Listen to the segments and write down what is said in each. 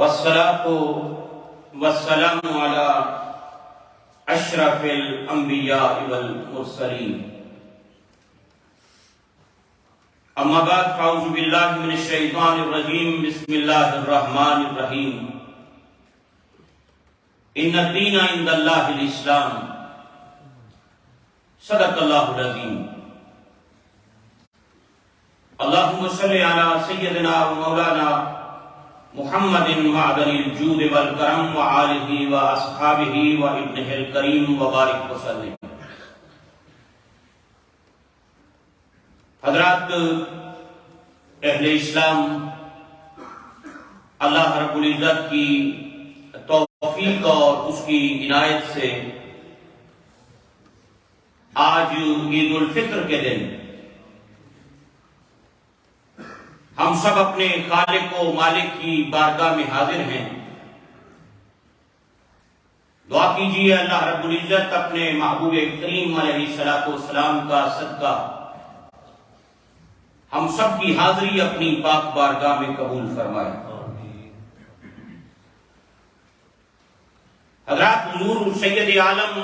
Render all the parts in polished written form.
والصلاة والسلام على أشرف الأنبياء والمرسلين أما بعد فأعوذ بالله من الشيطان الرجيم بسم الله الرحمن الرحيم إن الدين عند الله الإسلام صدق الله العظيم اللهم صل على سيدنا ومولانا محمد معدن الجود والکرم وآلہ واصحابہ وابنہ الکریم وبارک وسلم۔ حضرات اہل اسلام، اللہ رب العزت کی توفیق اور اس کی عنایت سے آج عید الفطر کے دن ہم سب اپنے خالق و مالک کی بارگاہ میں حاضر ہیں۔ دعا کیجیے اللہ رب العزت اپنے محبوب کریم علیہ السلام کا صدقہ ہم سب کی حاضری اپنی پاک بارگاہ میں قبول فرمائے۔ حضرات حضور سید عالم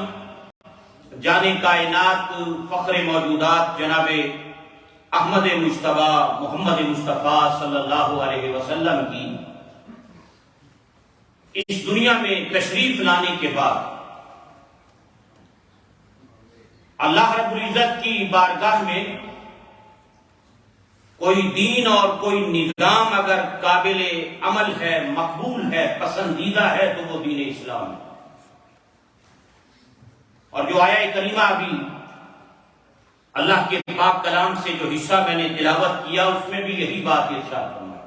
جان کائنات فخر موجودات جناب احمد مجتبی محمد مصطفیٰ صلی اللہ علیہ وسلم کی اس دنیا میں تشریف لانے کے بعد اللہ رب العزت کی بارگاہ میں کوئی دین اور کوئی نظام اگر قابل عمل ہے، مقبول ہے، پسندیدہ ہے تو وہ دین اسلام ہے۔ اور جو آیہ کریمہ ابھی اللہ کے پاک کلام سے جو حصہ میں نے تلاوت کیا اس میں بھی یہی بات ارشاد فرمائی،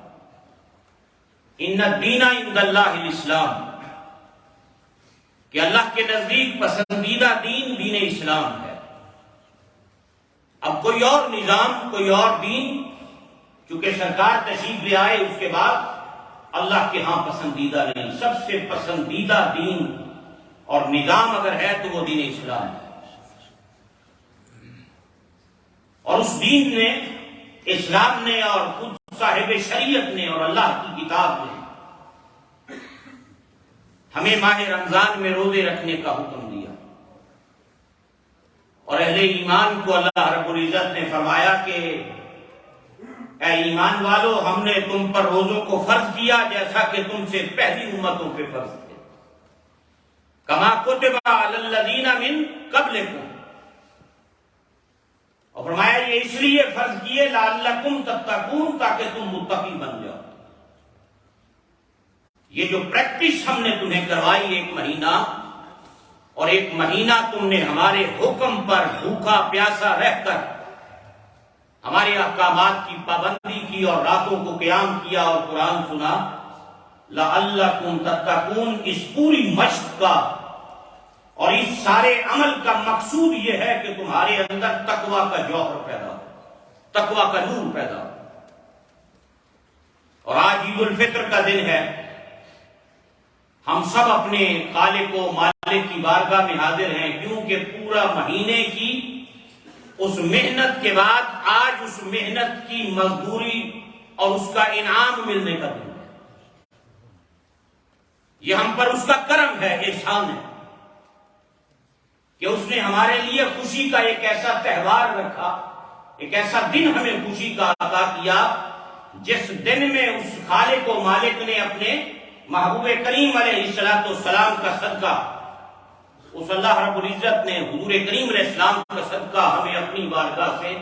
ان الدین عند اللہ الاسلام، کہ اللہ کے نزدیک پسندیدہ دین دین اسلام ہے۔ اب کوئی اور نظام، کوئی اور دین چونکہ سرکار تشریف لے آئے اس کے بعد اللہ کے ہاں پسندیدہ نہیں، سب سے پسندیدہ دین اور نظام اگر ہے تو وہ دین اسلام ہے۔ اور اس دین نے، اسلام نے اور خود صاحب شریعت نے اور اللہ کی کتاب نے ہمیں ماہ رمضان میں روزے رکھنے کا حکم دیا، اور اہل ایمان کو اللہ رب العزت نے فرمایا کہ اے ایمان والو، ہم نے تم پر روزوں کو فرض کیا جیسا کہ تم سے پہلی امتوں پہ فرض تھے، کما کتب علی الذین من قبلکم، اور فرمایا یہ اس لیے فرض کیے لعلکم تتقون، تاکہ تم متقی بن جاؤ۔ یہ جو پریکٹس ہم نے تمہیں کروائی ایک مہینہ، اور ایک مہینہ تم نے ہمارے حکم پر بھوکا پیاسا رہ کر ہمارے احکامات کی پابندی کی اور راتوں کو قیام کیا اور قرآن سنا، لعلکم تتقون، اس پوری مشق کا اور اس سارے عمل کا مقصود یہ ہے کہ تمہارے اندر تقوی کا جوہر پیدا ہو، تقوی کا نور پیدا ہو۔ اور آج عید الفطر کا دن ہے، ہم سب اپنے خالق و مالک کی بارگاہ میں حاضر ہیں، کیونکہ پورا مہینے کی اس محنت کے بعد آج اس محنت کی مزدوری اور اس کا انعام ملنے کا دن ہے۔ یہ ہم پر اس کا کرم ہے، احسان ہے کہ اس نے ہمارے لیے خوشی کا ایک ایسا تہوار رکھا، ایک ایسا دن ہمیں خوشی کا عطا کیا، جس دن میں اس خالق و مالک نے اپنے محبوب کریم علیہ السلام کا صدقہ، اس اللہ رب العزت نے حضور کریم علیہ السلام کا صدقہ ہمیں اپنی بارگاہ سے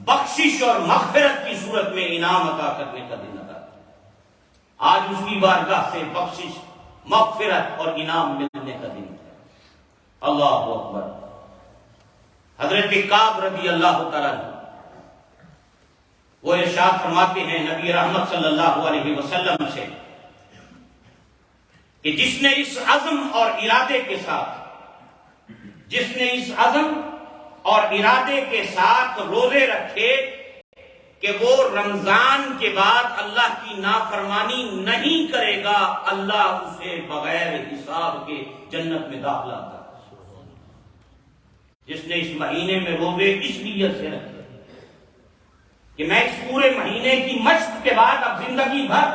بخشش اور مغفرت کی صورت میں انعام عطا کرنے کا دن عطا کیا۔ آج اس کی بارگاہ سے بخشش، مغفرت اور انعام ملنے کا دن ہے۔ اللہ اکبر۔ حضرت کعب رضی اللہ تعالیٰ وہ ارشاد فرماتے ہیں نبی رحمت صلی اللہ علیہ وسلم سے کہ جس نے اس عزم اور ارادے کے ساتھ، جس نے اس عزم اور ارادے کے ساتھ روزے رکھے کہ وہ رمضان کے بعد اللہ کی نافرمانی نہیں کرے گا، اللہ اسے بغیر حساب کے جنت میں داخلہ کرے۔ جس نے اس مہینے میں روزے اس نیت سے رکھے کہ میں اس پورے مہینے کی مشق کے بعد اب زندگی بھر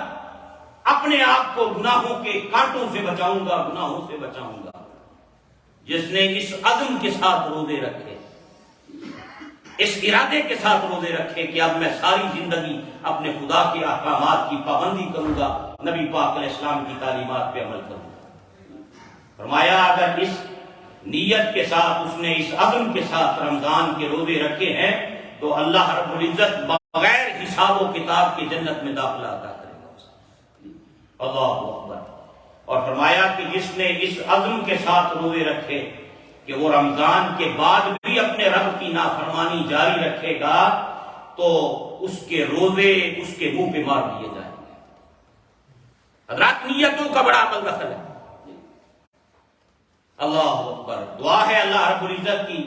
اپنے آپ کو گناہوں کے کانٹوں سے بچاؤں گا، گناہوں سے بچاؤں گا۔ جس نے اس عزم کے ساتھ روزے رکھے، اس ارادے کے ساتھ روزے رکھے کہ اب میں ساری زندگی اپنے خدا کے احکامات کی پابندی کروں گا، نبی پاک علیہ السلام کی تعلیمات پہ عمل کروں گا۔ فرمایا اگر اس نیت کے ساتھ، اس نے اس عزم کے ساتھ رمضان کے روزے رکھے ہیں تو اللہ رب العزت بغیر حساب و کتاب کی جنت میں داخلہ عطا کرے گا۔ اللہ اکبر۔ اور فرمایا کہ جس نے اس عزم کے ساتھ روزے رکھے کہ وہ رمضان کے بعد بھی اپنے رب کی نافرمانی جاری رکھے گا تو اس کے روزے اس کے منہ پہ مار دیے جائیں گے۔ حضرات نیتوں کا بڑا عمل دخل ہے۔ اللہ اکبر۔ دعا ہے اللہ رب العزت کی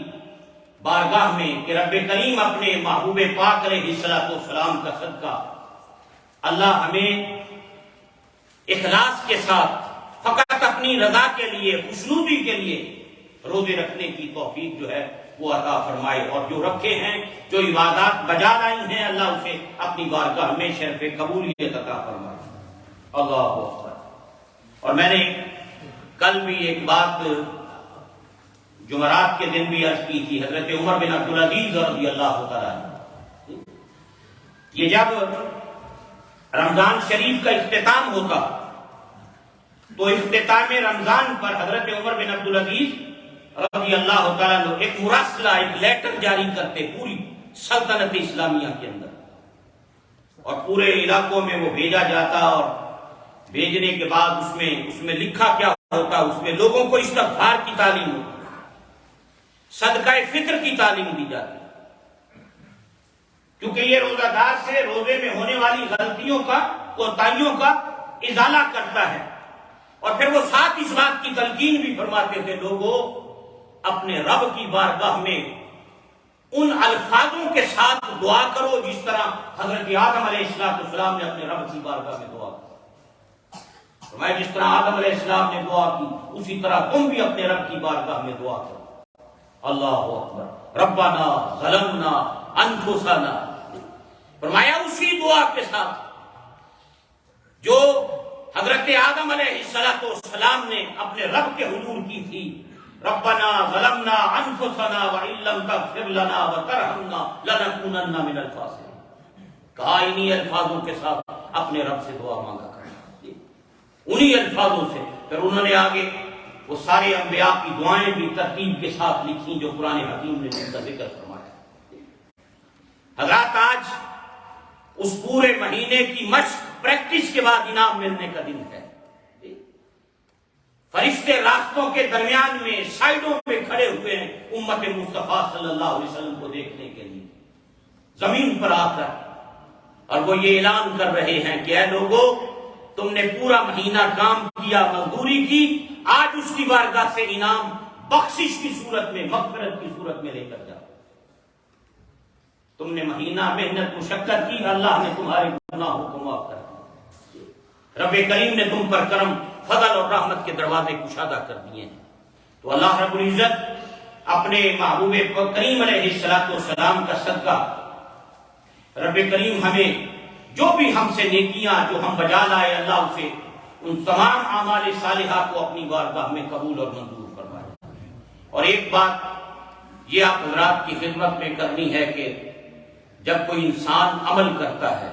بارگاہ میں کہ رب کریم اپنے محبوب پاک علیہ السلام کا صدقہ اللہ ہمیں اخلاص کے ساتھ فقط اپنی رضا کے لیے، خوشنودی کے لیے روزے رکھنے کی توفیق جو ہے وہ عطا فرمائے، اور جو رکھے ہیں، جو عبادات بجا لائی ہیں، اللہ اسے اپنی بارگاہ میں شرف قبولیت عطا فرمائے۔ اللہ اکبر۔ اور میں نے کل بھی ایک بات جمعرات کے دن بھی عرض کی تھی، حضرت عمر بن عبدالعزیز رضی اللہ تعالیٰ عنہ، یہ جب رمضان شریف کا اختتام ہوتا تو اختتام رمضان پر حضرت عمر بن عبدالعزیز رضی اللہ تعالیٰ عنہ ایک مراسلہ، ایک لیٹر جاری کرتے پوری سلطنت اسلامیہ کے اندر، اور پورے علاقوں میں وہ بھیجا جاتا، اور بھیجنے کے بعد اس میں لکھا کیا ہوتا، اس میں لوگوں کو استغفار کی تعلیم ہوتی، صدقہ فطر کی تعلیم دی جاتی، کیونکہ یہ روزہ دار سے روزے میں ہونے والی غلطیوں کا، کوتاہیوں کا ازالہ کرتا ہے۔ اور پھر وہ ساتھ اس بات کی تلقین بھی فرماتے تھے، لوگوں اپنے رب کی بارگاہ میں ان الفاظوں کے ساتھ دعا کرو جس طرح حضرت آدم علیہ السلام نے اپنے رب کی بارگاہ میں دعا کی۔ فرمایا جس طرح آدم علیہ السلام نے دعا کی اسی طرح تم بھی اپنے رب کی بارگاہ میں دعا کرو۔ اللہ اکبر۔ ربنا ظلمنا انفسنا، فرمایا اسی دعا کے ساتھ جو حضرت آدم علیہ السلام نے اپنے رب کے حضور کی تھی، ربنا ظلمنا انفسنا وان لم تغفر لنا وترحمنا لنکونن من الخاسرین، کہا انہی الفاظوں کے ساتھ اپنے رب سے دعا مانگا کرنا، انہی الفاظوں سے۔ پھر انہوں نے آگے وہ سارے انبیاء کی دعائیں بھی ترتیب کے ساتھ لکھی جو قرآن حکیم نے ان کا ذکر فرمایا۔ حضرات آج اس پورے مہینے کی مشق، پریکٹس کے بعد انعام ملنے کا دن ہے۔ فرشتے راستوں کے درمیان میں سائیڈوں پہ کھڑے ہوئے ہیں امت مصطفیٰ صلی اللہ علیہ وسلم کو دیکھنے کے لیے، زمین پر آ کر، اور وہ یہ اعلان کر رہے ہیں کہ اے لوگوں، تم نے پورا مہینہ کام کیا، مزدوری کی، آج اس کی بارگاہ سے انعام بخشش کی صورت میں، مغفرت کی صورت میں لے کر جاؤ۔ تم نے مہینہ محنت مشقت کی، اللہ نے تمہارے گناہوں کو معاف کر دیا، رب کریم نے تم پر کرم، فضل اور رحمت کے دروازے کشادہ کر دیے ہیں۔ تو اللہ رب العزت اپنے محبوب کریم علیہ السلام کا صدقہ، رب کریم ہمیں جو بھی ہم سے نیکیاں جو ہم بجا لائے، اللہ اسے ان تمام اعمال صالحہ کو اپنی بارگاہ میں قبول اور منظور فرمائے۔ اور ایک بات یہ آپ حضرات کی خدمت میں کرنی ہے کہ جب کوئی انسان عمل کرتا ہے،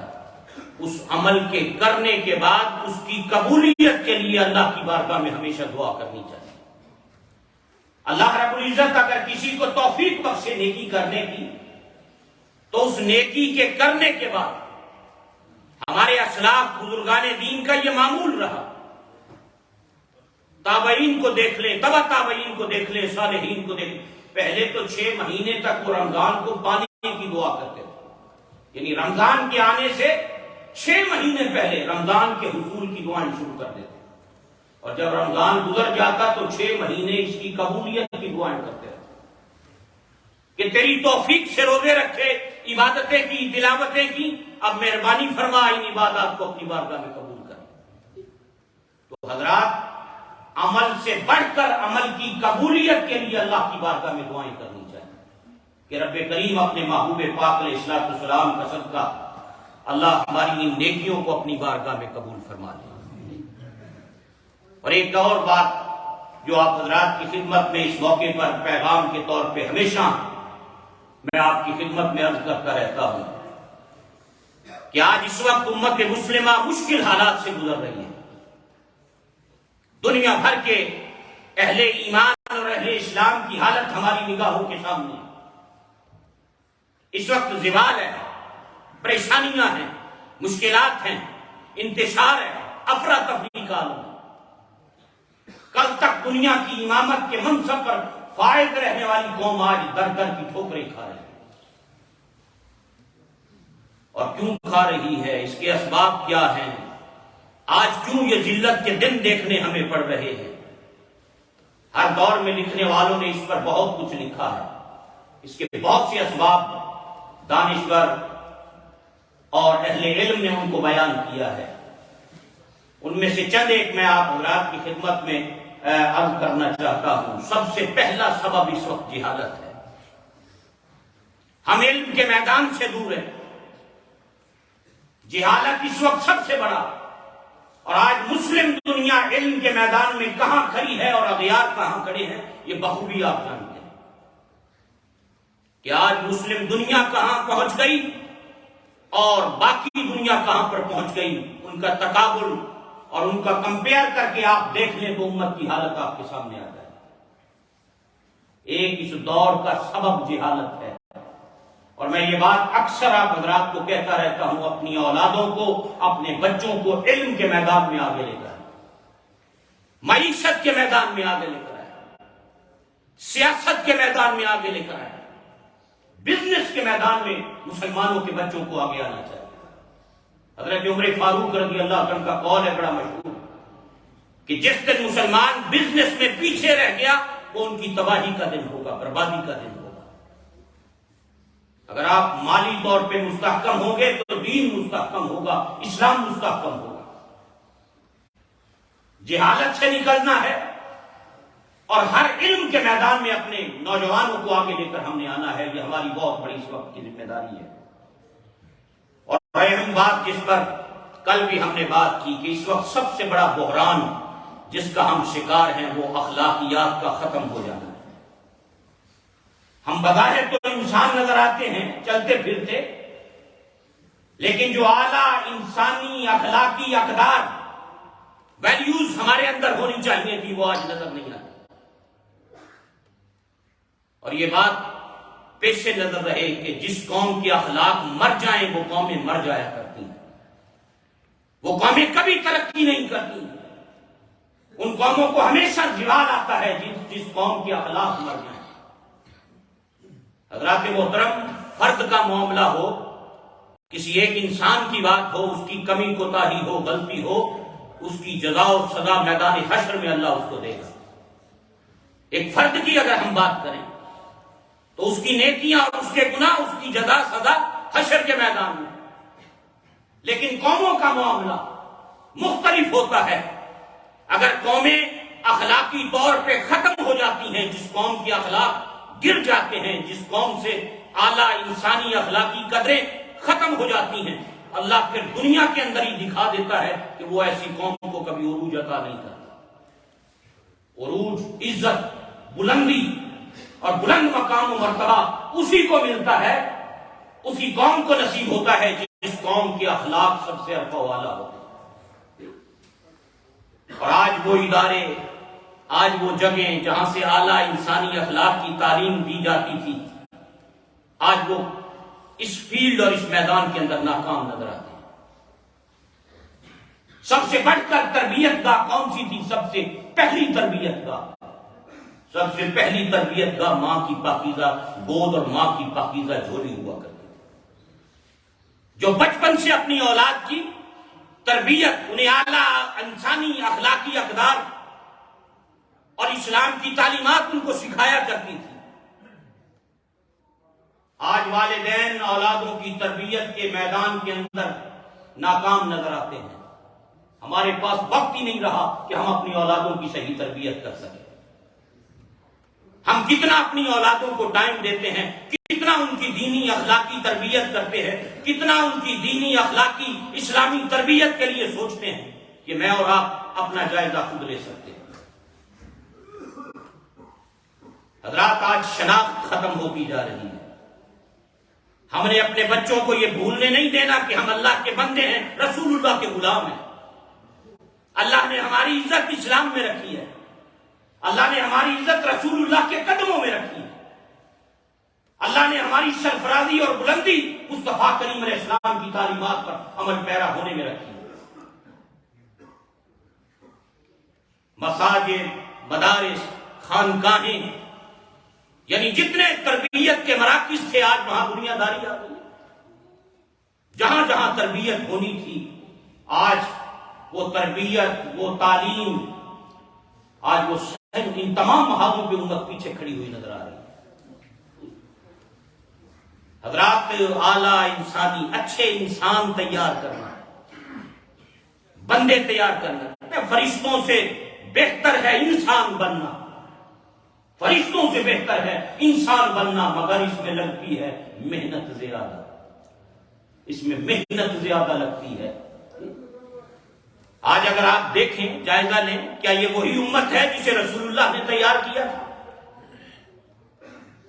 اس عمل کے کرنے کے بعد اس کی قبولیت کے لیے اللہ کی بارگاہ میں ہمیشہ دعا کرنی چاہیے۔ اللہ رب العزت اگر کسی کو توفیق بخشے نیکی کرنے کی تو اس نیکی کے کرنے کے بعد ہمارے اسلاف بزرگان دین کا یہ معمول رہا، تابعین کو دیکھ لیں، تبع تابعین کو دیکھ لیں، صالحین کو دیکھ لیں، پہلے تو 6 مہینے تک وہ رمضان کو پانے کی دعا کرتے تھے، یعنی رمضان کے آنے سے 6 مہینے پہلے رمضان کے حصول کی دعائیں شروع کر دیتے، اور جب رمضان گزر جاتا تو 6 مہینے اس کی قبولیت کی دعائیں کرتے رہتے کہ تیری توفیق سے روزے رکھے، عبادتیں کی، تلاوتیں کی، اب مہربانی فرما ان عبادات کو اپنی بارگاہ میں قبول کر۔ تو حضرات عمل سے بڑھ کر عمل کی قبولیت کے لیے اللہ کی بارگاہ میں دعائیں کرنی چاہیے کہ رب کریم اپنے محبوب پاک علیہ السلام کا صدقہ اللہ ہماری ان نیکیوں کو اپنی بارگاہ میں قبول فرما دے۔ اور ایک اور بات جو آپ حضرات کی خدمت میں اس موقع پر پیغام کے طور پہ ہمیشہ میں آپ کی خدمت میں عرض کرتا رہتا ہوں کہ آج اس وقت امت مسلمہ مشکل حالات سے گزر رہی ہے. دنیا بھر کے اہل ایمان اور اہل اسلام کی حالت ہماری نگاہوں کے سامنے ہے. اس وقت زوال ہے، پریشانیاں ہیں، مشکلات ہیں، انتشار ہے، افراتفری کا عالم ہے. کل تک دنیا کی امامت کے منصب پر فائز رہنے والی قوم آج در در کی ٹھوکریں کھا رہی ہے. اور کیوں کھا رہی ہے؟ اس کے اسباب کیا ہیں؟ آج کیوں یہ ذلت کے دن دیکھنے ہمیں پڑ رہے ہیں؟ ہر دور میں لکھنے والوں نے اس پر بہت کچھ لکھا ہے. اس کے بہت سے اسباب دانشور اور اہل علم نے ان کو بیان کیا ہے. ان میں سے چند ایک میں آپ حضرات کی خدمت میں عرض کرنا چاہتا ہوں. سب سے پہلا سبب اس وقت جہالت ہے. ہم علم کے میدان سے دور ہیں. جہالت اس وقت سب سے بڑا. اور آج مسلم دنیا علم کے میدان میں کہاں کھڑی ہے اور اغیار کہاں کھڑے ہیں، یہ بخوبی آپ جانتے ہیں کہ آج مسلم دنیا کہاں پہنچ گئی اور باقی دنیا کہاں پر پہنچ گئی. ان کا تقابل اور ان کا کمپیئر کر کے آپ دیکھ لیں تو امت کی حالت آپ کے سامنے آ جائے. ایک اس دور کا سبب جہالت ہے. اور میں یہ بات اکثر آپ حضرات کو کہتا رہتا ہوں، اپنی اولادوں کو، اپنے بچوں کو علم کے میدان میں آگے لے کر آئیں، معیشت کے میدان میں آگے لے کر آئیں، سیاست کے میدان میں آگے لے کر آئیں، بزنس کے میدان میں مسلمانوں کے بچوں کو آگے آنا چاہیے. حضرت عمر فاروق رضی اللہ عنہ کا قول ہے بڑا مشہور کہ جس دن مسلمان بزنس میں پیچھے رہ گیا وہ ان کی تباہی کا دن ہوگا، بربادی کا دن ہوگا. اگر آپ مالی طور پہ مستحکم ہوں گے تو دین مستحکم ہوگا، اسلام مستحکم ہوگا. جہالت سے نکلنا ہے اور ہر علم کے میدان میں اپنے نوجوانوں کو آگے لے کر ہم نے آنا ہے. یہ ہماری بہت بڑی اس وقت کی ذمہ داری ہے. اور اہم بات جس پر کل بھی ہم نے بات کی کہ اس وقت سب سے بڑا بحران جس کا ہم شکار ہیں وہ اخلاقیات کا ختم ہو جانا ہے. ہم بظاہر تو انسان نظر آتے ہیں چلتے پھرتے، لیکن جو اعلیٰ انسانی اخلاقی اقدار ویلیوز ہمارے اندر ہونی چاہیے تھی وہ آج نظر نہیں آتی. اور یہ بات پیش نظر رہے کہ جس قوم کے اخلاق مر جائیں وہ قومیں مر جایا کرتی ہیں. وہ قومیں کبھی ترقی نہیں کرتی. ان قوموں کو ہمیشہ زوال آتا ہے جس قوم کے اخلاق مر جائیں. حضرات محترم، فرد کا معاملہ ہو، کسی ایک انسان کی بات ہو، اس کی کمی کوتاہی ہو، غلطی ہو، اس کی جزا و سزا میدان حشر میں اللہ اس کو دے گا. ایک فرد کی اگر ہم بات کریں تو اس کی نیکیاں اور اس کے گناہ، اس کی جزا سزا حشر کے میدان میں. لیکن قوموں کا معاملہ مختلف ہوتا ہے. اگر قومیں اخلاقی طور پہ ختم ہو جاتی ہیں، جس قوم کے اخلاق گر جاتے ہیں، جس قوم سے اعلیٰ انسانی اخلاقی قدریں ختم ہو جاتی ہیں، اللہ پھر دنیا کے اندر ہی دکھا دیتا ہے کہ وہ ایسی قوم کو کبھی عروج عطا نہیں کرتا. عروج، عزت، بلندی اور بلند مقام و مرتبہ اسی کو ملتا ہے، اسی قوم کو نصیب ہوتا ہے جس قوم کے اخلاق سب سے ارفع و اعلیٰ ہوتے ہیں. اور آج وہ ادارے، آج وہ جگہیں جہاں سے اعلیٰ انسانی اخلاق کی تعلیم دی جاتی تھی، آج وہ اس فیلڈ اور اس میدان کے اندر ناکام نظر آتے ہیں. سب سے بڑھ کر تربیت گاہ کون سی تھی؟ سب سے پہلی تربیت گاہ، سب سے پہلی تربیت گاہ ماں کی پاکیزہ گود اور ماں کی پاکیزہ جھولی ہوا کرتی. جو بچپن سے اپنی اولاد کی تربیت، انہیں اعلیٰ انسانی اخلاقی اقدار اور اسلام کی تعلیمات ان کو سکھایا کرتی تھی. آج والدین اولادوں کی تربیت کے میدان کے اندر ناکام نظر آتے ہیں. ہمارے پاس وقت ہی نہیں رہا کہ ہم اپنی اولادوں کی صحیح تربیت کر سکیں. ہم کتنا اپنی اولادوں کو ٹائم دیتے ہیں، کتنا ان کی دینی اخلاقی تربیت کرتے ہیں، کتنا ان کی دینی اخلاقی اسلامی تربیت کے لیے سوچتے ہیں، کہ میں اور آپ اپنا جائزہ خود لے سکتے ہیں۔ حضرات، آج شناخت ختم ہوتی جا رہی ہے۔ ہم نے اپنے بچوں کو یہ بھولنے نہیں دینا کہ ہم اللہ کے بندے ہیں، رسول اللہ کے غلام ہیں۔ اللہ نے ہماری عزت اسلام میں رکھی ہے، اللہ نے ہماری عزت رسول اللہ کے قدموں میں رکھی ہے، اللہ نے ہماری سرفرازی اور بلندی مصطفیٰ کریم علیہ السلام کی تعلیمات پر عمل پیرا ہونے میں رکھی ہے۔ مساجد، مدارس، خانقاہیں، یعنی جتنے تربیت کے مراکز تھے، آج وہاں دنیا داری آ گئی۔ جہاں جہاں تربیت ہونی تھی، آج وہ تربیت، وہ تعلیم، آج وہ ان تمام محاذوں پہ امت پیچھے کھڑی ہوئی نظر آ رہی ہے۔ حضرات، اعلیٰ انسانی، اچھے انسان تیار کرنا، بندے تیار کرنا، فرشتوں سے بہتر ہے انسان بننا، فرشتوں سے بہتر ہے انسان بننا، مگر اس میں لگتی ہے محنت زیادہ، اس میں محنت زیادہ لگتی ہے۔ آج اگر آپ دیکھیں، جائزہ لیں، کیا یہ وہی امت ہے جسے رسول اللہ نے تیار کیا تھا؟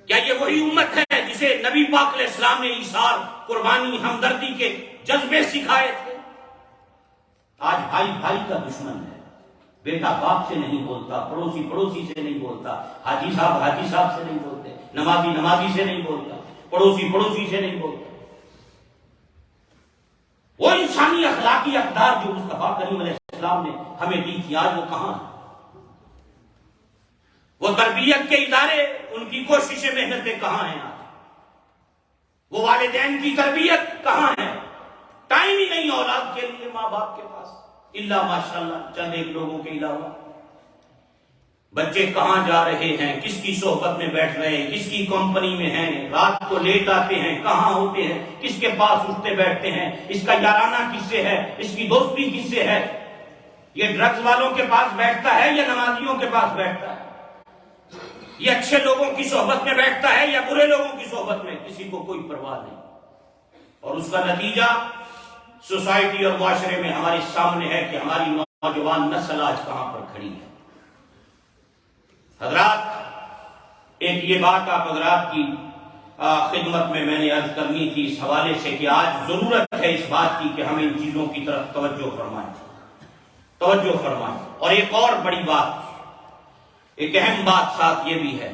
کیا یہ وہی امت ہے جسے نبی پاک علیہ السلام نے ایثار، قربانی، ہمدردی کے جذبے سکھائے تھے؟ آج بھائی بھائی کا دشمن ہے، بیٹا باپ سے نہیں بولتا، پڑوسی پڑوسی سے نہیں بولتا، حاجی صاحب سے نہیں بولتے، نمازی سے نہیں بولتا، پڑوسی پڑوسی سے نہیں بولتا۔ وہ انسانی اخلاقی اقدار جو مصطفیٰ کریم علیہ السلام نے ہمیں دی تھی، آج وہ کہاں ہے؟ وہ تربیت کے ادارے، ان کی کوششیں، محنتیں کہاں ہیں آج؟ وہ والدین کی تربیت کہاں ہے؟ ٹائم ہی نہیں اولاد کے لیے ماں باپ کے پاس، الا ماشاءاللہ چند ایک لوگوں کے علاوہ۔ بچے کہاں جا رہے ہیں، کس کی صحبت میں بیٹھ رہے ہیں، کس کی کمپنی میں ہیں، رات کو لیٹ آتے ہیں، کہاں ہوتے ہیں، کس کے پاس اٹھتے بیٹھتے ہیں، اس کا یارانہ کس سے ہے، اس کی دوستی کس سے ہے، یہ ڈرگز والوں کے پاس بیٹھتا ہے یا نمازیوں کے پاس بیٹھتا ہے، یہ اچھے لوگوں کی صحبت میں بیٹھتا ہے یا برے لوگوں کی صحبت میں، کسی کو کوئی پرواہ نہیں۔ اور اس کا نتیجہ سوسائٹی اور معاشرے میں ہمارے سامنے ہے کہ ہماری نوجوان نسل آج کہاں پر کھڑی ہے۔ حضرات، ایک یہ بات آپ حضرات کی خدمت میں نے عرض کرنی تھی اس حوالے سے کہ آج ضرورت ہے اس بات کی کہ ہم ان چیزوں کی طرف توجہ فرمائیں۔ اور ایک اور بڑی بات، ایک اہم بات ساتھ یہ بھی ہے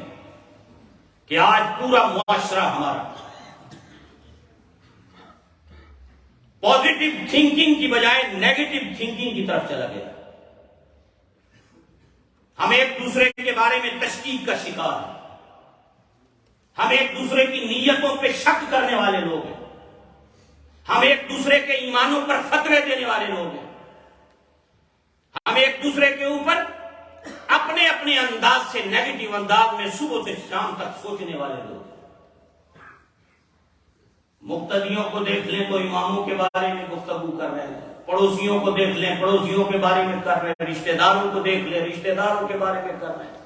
کہ آج پورا معاشرہ ہمارا پازیٹو تھنکنگ کی بجائے نیگیٹو تھنکنگ کی طرف چلا گیا۔ ہم ایک دوسرے کے بارے میں تشکیک کا شکار ہیں، ہم ایک دوسرے کی نیتوں پہ شک کرنے والے لوگ ہیں، ہم ایک دوسرے کے ایمانوں پر فتوے دینے والے لوگ ہیں، ہم ایک دوسرے کے اوپر اپنے اپنے انداز سے، نیگیٹو انداز میں صبح سے شام تک سوچنے والے لوگ ہیں۔ مقتدیوں کو دیکھ لیں تو اماموں کے بارے میں گفتگو کر رہے ہیں، پڑوسیوں کو دیکھ لیں، پڑوسیوں کے بارے میں کر رہے ہیں، رشتہ داروں کو دیکھ لیں، رشتہ داروں کے بارے میں کر رہے ہیں۔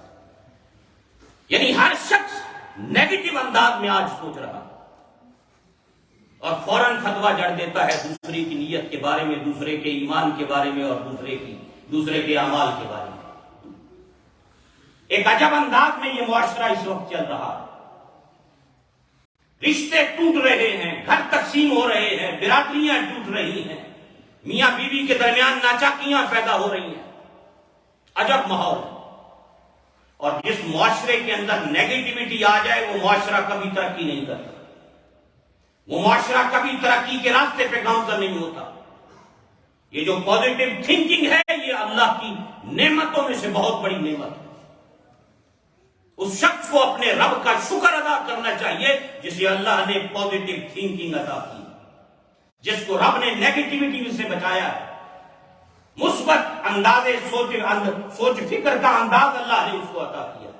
یعنی ہر شخص نیگیٹو انداز میں آج سوچ رہا ہے اور فوراً فتویٰ جڑ دیتا ہے دوسرے کی نیت کے بارے میں، دوسرے کے ایمان کے بارے میں اور دوسرے کے اعمال کے بارے میں۔ ایک عجب انداز میں یہ معاشرہ اس وقت چل رہا ہے، رشتے ٹوٹ رہے ہیں، گھر تقسیم ہو رہے ہیں، برادریاں ٹوٹ رہی ہیں، میاں بیوی کے درمیان ناچاکیاں پیدا ہو رہی ہیں، عجب ماحول۔ اور جس معاشرے کے اندر نیگیٹیوٹی آ جائے وہ معاشرہ کبھی ترقی نہیں کرتا، وہ معاشرہ کبھی ترقی کے راستے پہ گامزن نہیں ہوتا۔ یہ جو پازیٹو تھنکنگ ہے یہ اللہ کی نعمتوں میں سے بہت بڑی نعمت ہے۔ اس شخص کو اپنے رب کا شکر ادا کرنا چاہیے جسے اللہ نے پازیٹو تھنکنگ عطا کی، جس کو رب نے نیگیٹیوٹی سے بچایا ہے، مثبت انداز سوچ فکر کا انداز اللہ نے اس کو عطا کیا۔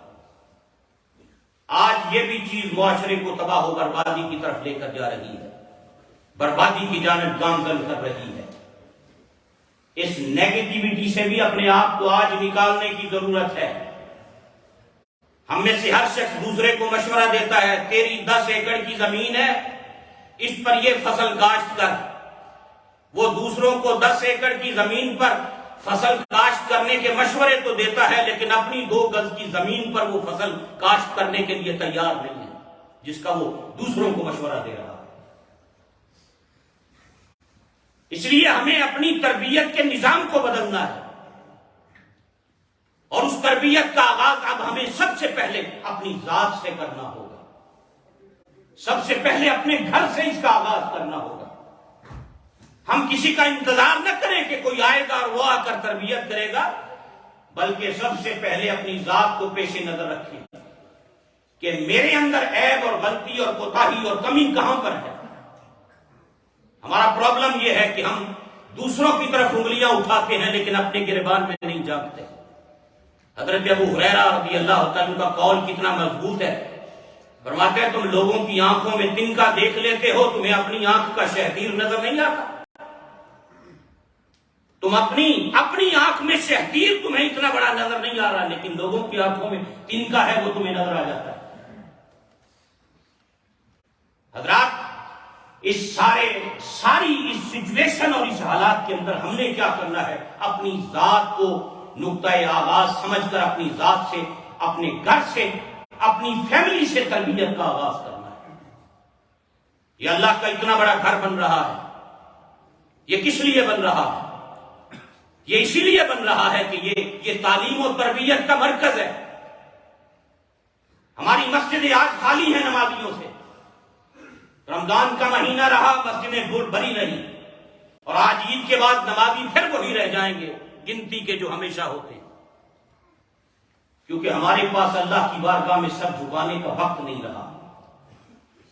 آج یہ بھی چیز معاشرے کو تباہ و بربادی کی طرف لے کر جا رہی ہے، بربادی کی جانب گامزن کر رہی ہے۔ اس نیگیٹیوٹی سے بھی اپنے آپ کو آج نکالنے کی ضرورت ہے۔ ہم میں سے ہر شخص دوسرے کو مشورہ دیتا ہے، تیری 10 ایکڑ کی زمین ہے، اس پر یہ فصل کاشت کر۔ وہ دوسروں کو 10 ایکڑ کی زمین پر فصل کاشت کرنے کے مشورے تو دیتا ہے، لیکن اپنی 2 گز کی زمین پر وہ فصل کاشت کرنے کے لیے تیار نہیں ہے، جس کا وہ دوسروں کو مشورہ دے رہا ہے۔ اس لیے ہمیں اپنی تربیت کے نظام کو بدلنا ہے، اور اس تربیت کا آغاز اب ہمیں سب سے پہلے اپنی ذات سے کرنا ہوگا، سب سے پہلے اپنے گھر سے اس کا آغاز کرنا ہوگا۔ ہم کسی کا انتظار نہ کریں کہ کوئی آئے گا اور وہ آ کر تربیت کرے گا، بلکہ سب سے پہلے اپنی ذات کو پیش نظر رکھیں کہ میرے اندر عیب اور غلطی اور کوتاہی اور کمی کہاں پر ہے۔ ہمارا پرابلم یہ ہے کہ ہم دوسروں کی طرف انگلیاں اٹھاتے ہیں لیکن اپنے گریبان میں نہیں جھانکتے۔ حضرت ابو ہریرہ رضی اللہ تعالیٰ کا قول کتنا مضبوط ہے، فرماتے ہیں تم لوگوں کی آنکھوں میں تنکا دیکھ لیتے ہو، تمہیں اپنی آنکھ کا شہتیر نظر نہیں آتا۔ تم اپنی آنکھ میں شہتیر تمہیں اتنا بڑا نظر نہیں آ رہا، لیکن لوگوں کی آنکھوں میں تنکا ہے وہ تمہیں نظر آ جاتا ہے۔ حضرات، ساری اس سچویشن اور اس حالات کے اندر ہم نے کیا کرنا ہے؟ اپنی ذات کو نقطۂ آغاز سمجھ کر اپنی ذات سے، اپنے گھر سے، اپنی فیملی سے تربیت کا آغاز کرنا ہے۔ یہ اللہ کا اتنا بڑا گھر بن رہا ہے، یہ کس لیے بن رہا ہے؟ یہ اسی لیے بن رہا ہے کہ یہ تعلیم و تربیت کا مرکز ہے۔ ہماری مسجدیں آج خالی ہیں نمازیوں سے، رمضان کا مہینہ رہا، مسجدیں بھری رہی، اور آج عید کے بعد نمازی پھر وہی رہ جائیں گے گنتی کے جو ہمیشہ ہوتے ہیں، کیونکہ ہمارے پاس اللہ کی بارگاہ میں سر جھکانے کا وقت نہیں رہا۔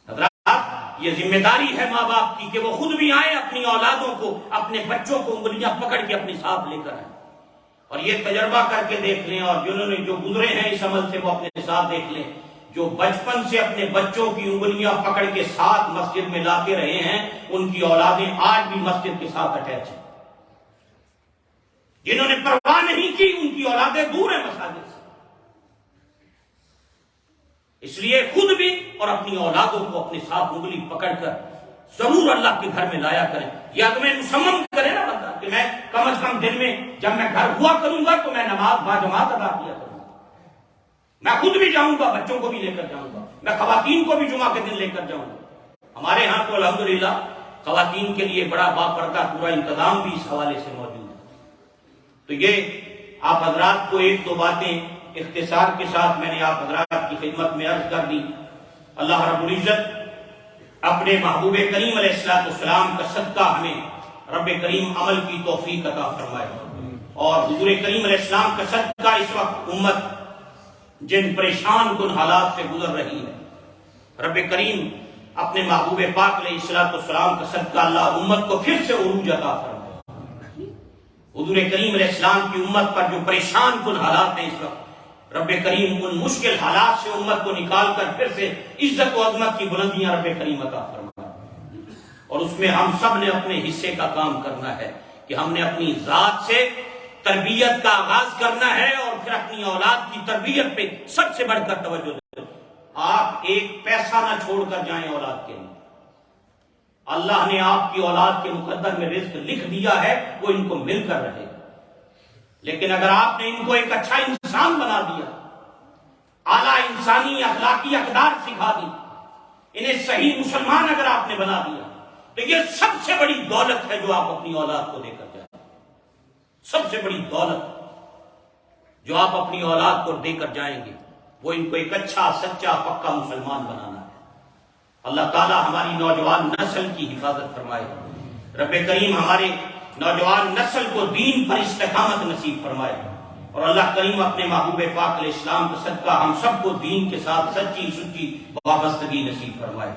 حضرات، یہ ذمہ داری ہے ماں باپ کی کہ وہ خود بھی آئیں، اپنی اولادوں کو، اپنے بچوں کو انگلیاں پکڑ کے اپنے ساتھ لے کر آئیں، اور یہ تجربہ کر کے دیکھ لیں، اور جنہوں نے جو گزرے ہیں اس عمل سے وہ اپنے ساتھ دیکھ لیں، جو بچپن سے اپنے بچوں کی انگلیاں پکڑ کے ساتھ مسجد میں لاتے رہے ہیں، ان کی اولادیں آج بھی مسجد کے ساتھ اٹیچ ہیں۔ جنہوں نے پرواہ نہیں کی ان کی اولادیں دور ہیں مساجد سے۔ اس لیے خود بھی اور اپنی اولادوں کو اپنے ساتھ انگلی پکڑ کر ضرور اللہ کے گھر میں لایا کریں۔ یا تمہیں مسمم کرے نا بندہ کہ میں کم از کم دن میں جب میں گھر ہوا کروں گا تو میں نماز باجماعت ادا کیا کروں گا، میں خود بھی جاؤں گا، بچوں کو بھی لے کر جاؤں گا، میں خواتین کو بھی جمعہ کے دن لے کر جاؤں گا۔ ہمارے ہاں تو الحمدللہ خواتین کے لیے بڑا باپردہ پورا انتظام بھی اس حوالے سے موجود ہے۔ تو یہ آپ حضرات کو 1-2 باتیں اختصار کے ساتھ میں نے آپ حضرات کی خدمت میں عرض کر دی۔ اللہ رب العزت اپنے محبوب کریم علیہ السلام کا صدقہ ہمیں رب کریم عمل کی توفیق عطا فرمائے، اور حضور کریم علیہ السلام کا صدقہ اس وقت امت جن پریشان کن حالات سے گزر رہی ہے، رب کریم اپنے محبوب پاک علیہ السلام کا صدقہ اللہ امت کو پھر سے عروج عطا فرمائے۔ حضور کریم علیہ السلام کی امت پر جو پریشان کن حالات ہیں اس وقت، رب کریم ان مشکل حالات سے امت کو نکال کر پھر سے عزت و عظمت کی بلندیاں رب کریم عطا فرمائے۔ اور اس میں ہم سب نے اپنے حصے کا کام کرنا ہے کہ ہم نے اپنی ذات سے تربیت کا آغاز کرنا ہے، اور پھر اپنی اولاد کی تربیت پہ سب سے بڑھ کر توجہ دیں۔ آپ ایک پیسہ نہ چھوڑ کر جائیں اولاد کے لیے۔ اللہ نے آپ کی اولاد کے مقدر میں رزق لکھ دیا ہے، وہ ان کو مل کر رہے گا، لیکن اگر آپ نے ان کو ایک اچھا انسان بنا دیا، اعلیٰ انسانی اخلاقی اقدار سکھا دی، انہیں صحیح مسلمان اگر آپ نے بنا دیا، تو یہ سب سے بڑی دولت ہے جو آپ اپنی اولاد کو دے کر جائیں۔ سب سے بڑی دولت جو آپ اپنی اولاد کو دے کر جائیں گے وہ ان کو ایک اچھا سچا پکا مسلمان بنانا ہے۔ اللہ تعالی ہماری نوجوان نسل کی حفاظت فرمائے، رب کریم ہمارے نوجوان نسل کو دین پر استقامت نصیب فرمائے، اور اللہ کریم اپنے محبوب پاک علیہ السلام کا صدقہ ہم سب کو دین کے ساتھ سچی سچی وابستگی نصیب فرمائے۔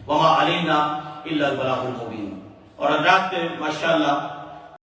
وما علینا الا البلاغ المبین۔ اور حضرات ماشاءاللہ